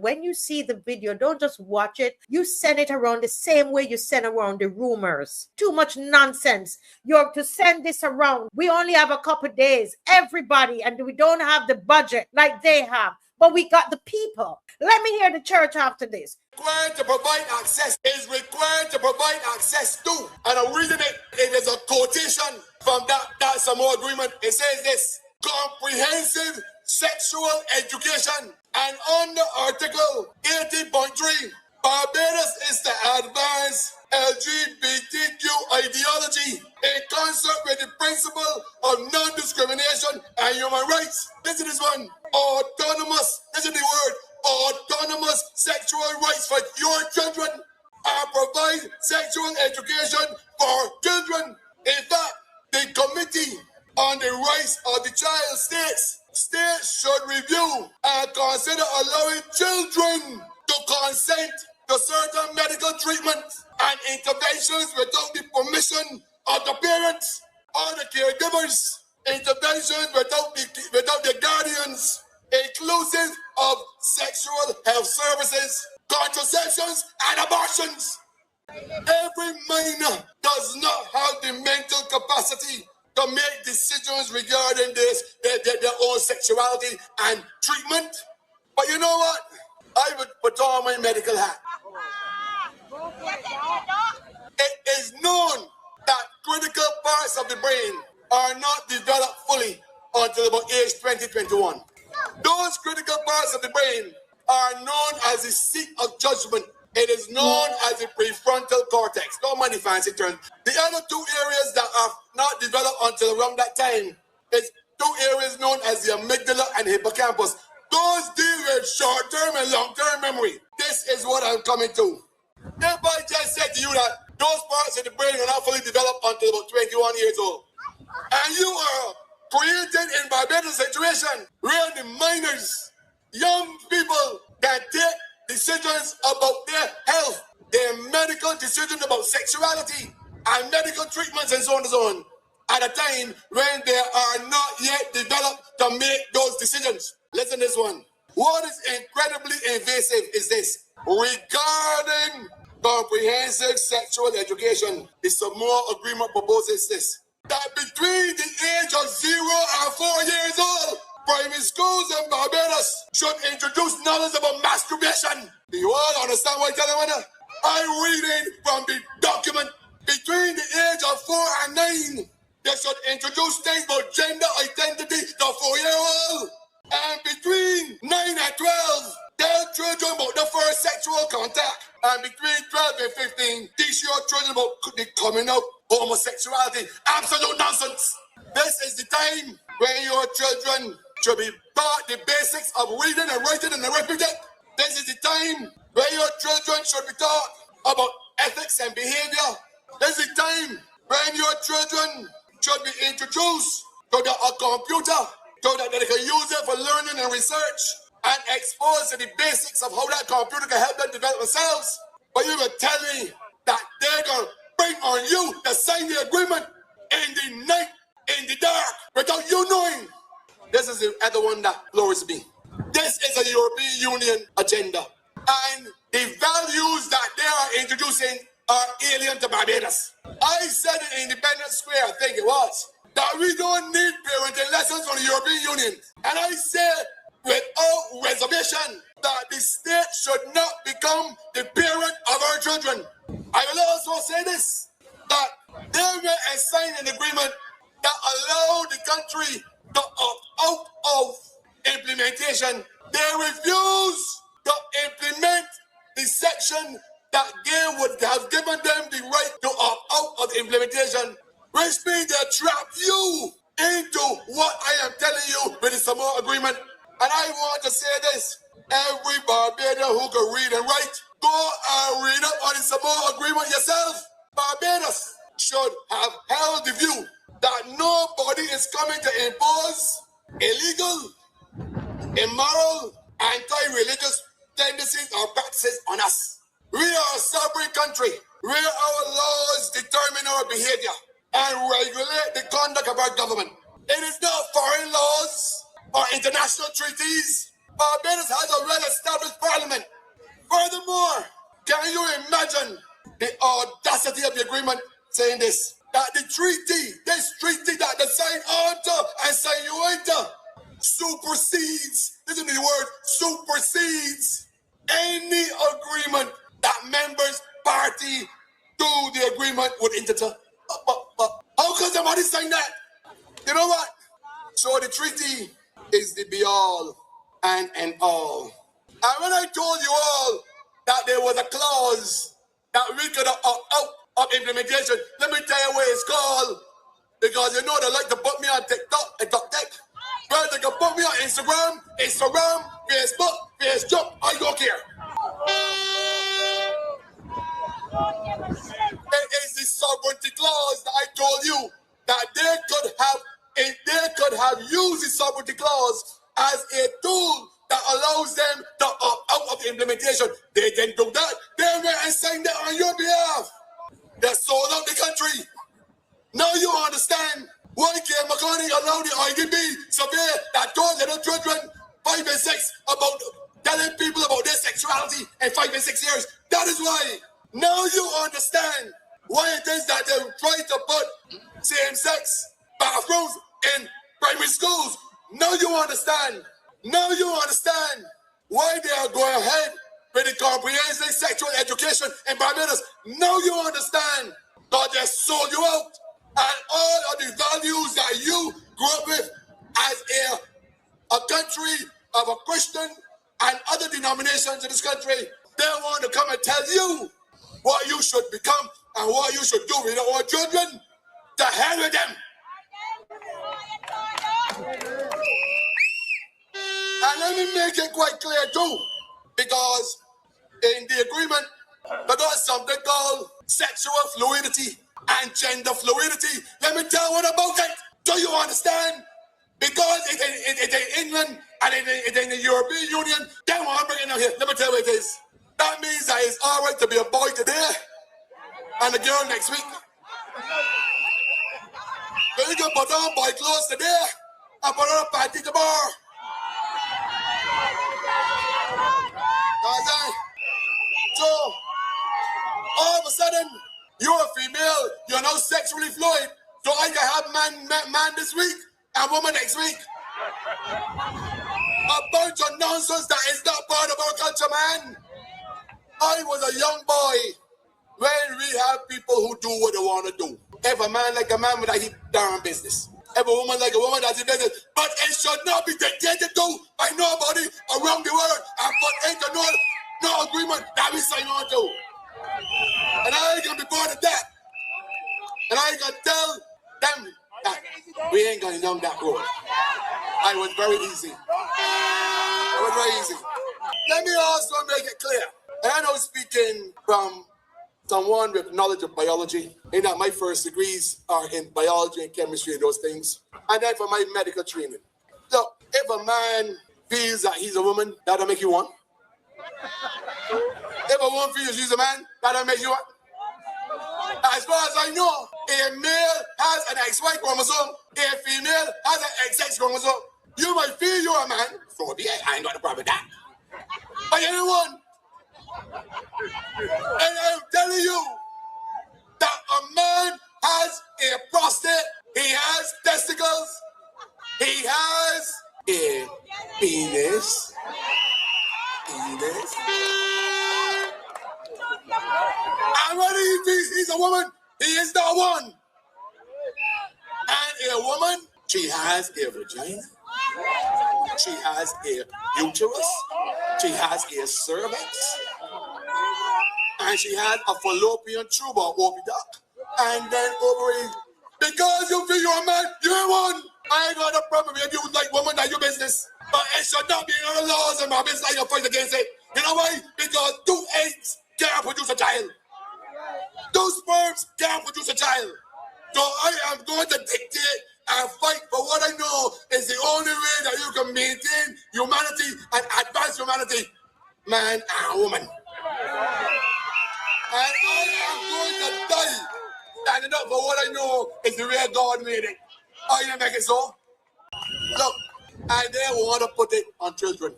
when you see the video, don't just watch it. You send it around the same way you send around the rumors. Too much nonsense. You're to send this around. We only have a couple days, everybody, and we don't have the budget like they have. But we got the people. Let me hear the church after this. Required to provide access is required to provide access to. And I'm reading it. It is a quotation from that Samoa agreement. It says this: comprehensive sexual education. And under Article 80.3, Barbados is to advance LGBTQ ideology in concert with the principle of non-discrimination and human rights. Listen to this one. Autonomous, listen to the word, autonomous sexual rights for your children and provide sexual education for children. In fact, the Committee on the Rights of the Child states should review and consider allowing children to consent to certain medical treatments and interventions without the permission of the parents or the caregivers. Interventions without the guardians, inclusive of sexual health services, contraceptions, and abortions. Every minor does not have the mental capacity to make decisions regarding their own sexuality and treatment. But you know what? I would put on my medical hat. It is known that critical parts of the brain are not developed fully until about age 20-21. Those critical parts of the brain are known as the seat of judgment. It is known as the prefrontal cortex. Don't mind the fancy term. The other two areas that are not developed until around that time is two areas known as the amygdala and hippocampus. Those deal with short-term and long-term memory. This is what I'm coming to. If I just said to you that those parts of the brain are not fully developed until about 21 years old, and you are created in Barbados situation where the minors, young people can take decisions about their health, their medical decisions about sexuality and medical treatments and so on and so on, at a time when they are not yet developed to make those decisions. Listen to this one. What is incredibly invasive is this. Regarding comprehensive sexual education, the Samoa Agreement proposes this: that between the age of 0 and 4 years old, primary schools in Barbados should introduce knowledge about masturbation. Do you all understand what I'm telling you? I'm reading from the document. Between the age of 4 and 9, they should introduce things about gender identity to 4-year-old. And between 9 and 12, tell children about the first sexual contact. And between 12 and 15, teach your children about the coming out homosexuality. Absolute nonsense. This is the time when your children should be taught the basics of reading and writing and arithmetic. This is the time when your children should be taught about ethics and behavior. This is the time when your children should be introduced to a computer so that they can use it for learning and research and exposed to the basics of how that computer can help them develop themselves. But you will tell me that they're going to bring on you to sign the agreement in the night, in the dark, without you knowing. This is the other one that floors me. This is a European Union agenda. And the values that they are introducing are alien to Barbados. I said in Independence Square, I think it was, that we don't need parenting lessons from the European Union. And I said without reservation that the state should not become the parent of our children. I will also say this, that they will sign an agreement that allow the country to opt out of implementation. They refuse to implement the section that they would have given them the right to opt out of the implementation, which means they trap you into what I am telling you with the Samoa Agreement. And I want to say this, every Barbadian who can read and write, go and read up on the Samoa Agreement yourself. Barbados should have held the view that nobody is coming to impose illegal, immoral, anti-religious tendencies or practices on us. We are a sovereign country where our laws determine our behavior and regulate the conduct of our government. It is not foreign laws or international treaties Barbados has a well-established parliament. Furthermore, can you imagine the audacity of the agreement saying this? That the treaty, this treaty that the sign onto and sign you into, supersedes, listen to the word, supersedes any agreement that members party to the agreement would enter. How could somebody sign that? You know what? So the treaty is the be-all and end all. And when I told you all that there was a clause that we could opt out of implementation, let me tell you what it's called. Because you know they like to put me on TikTok and TikTok. Well, they can put me on Instagram, Facebook, I don't care. It is the sovereignty clause that I told you that they could have used the sovereignty clause as a tool that allows them to opt out of the implementation. They didn't do that. They went and signed that on your behalf. They sold out the country. Now you understand why K. McCartney allowed the IDB survey that told little children 5 and 6 about telling people about their sexuality in 5 and 6 years. That is why. Now you understand why it is that they try to put same-sex bathrooms in primary schools. Now you understand. Now you understand why they are going ahead with the comprehensive sexual education in Barbados. Now you understand. God just sold you out. And all of the values that you grew up with as a country of a Christian and other denominations in this country, they want to come and tell you what you should become and what you should do with your children. To hell with them. And let me make it quite clear too, because in the agreement, there is something called sexual fluidity and gender fluidity. Let me tell you what about it. Do you understand? Because it's in England and it's in the European Union, they want to bring it out here. Let me tell you what it is. That means that it's all right to be a boy today and a girl next week. So you can put on boy clothes today and put on a panty tomorrow. So, all of a sudden, you're a female, you're now sexually fluid, so I can have man this week and woman next week. A bunch of nonsense that is not part of our culture, man. I was a young boy when we have people who do what they want to do. If a man like a man with a darn business. If a woman like a woman that's in business. But it should not be dictated to by nobody around the world and put into no agreement that we sign on to. And I ain't gonna be part of that. And I ain't gonna tell them that we ain't going down that road. I was very easy. It was very easy. Let me also make it clear. And I know speaking from someone with knowledge of biology, in that my first degrees are in biology and chemistry and those things. And then for my medical training. So if a man feels that he's a woman, that'll make you one. If a woman feels she's a man, that'll make you one. As far as I know, a male has an XY chromosome, a female has an XX chromosome. You might feel you're a man, so be it. I ain't got a problem with that. But anyone, and I'm telling you that a man has a prostate, he has testicles, he has a penis. And when he thinks he's a woman, he is not one. And a woman, she has a vagina, she has a uterus, she has a cervix, and she has a fallopian tube or oviduct, and then ovaries. Because you feel you're a man, you're one. I ain't got a problem with you like woman, that's your business. But it should not be in the laws and my business like you fight against it. You know why? Because 2 eggs can't produce a child. 2 sperms can't produce a child. So I am going to dictate and fight for what I know is the only way that you can maintain humanity and advance humanity, man and woman. And I am going to die standing up for what I know is the way God made it. Are you make it so? Look, and they want to put it on children.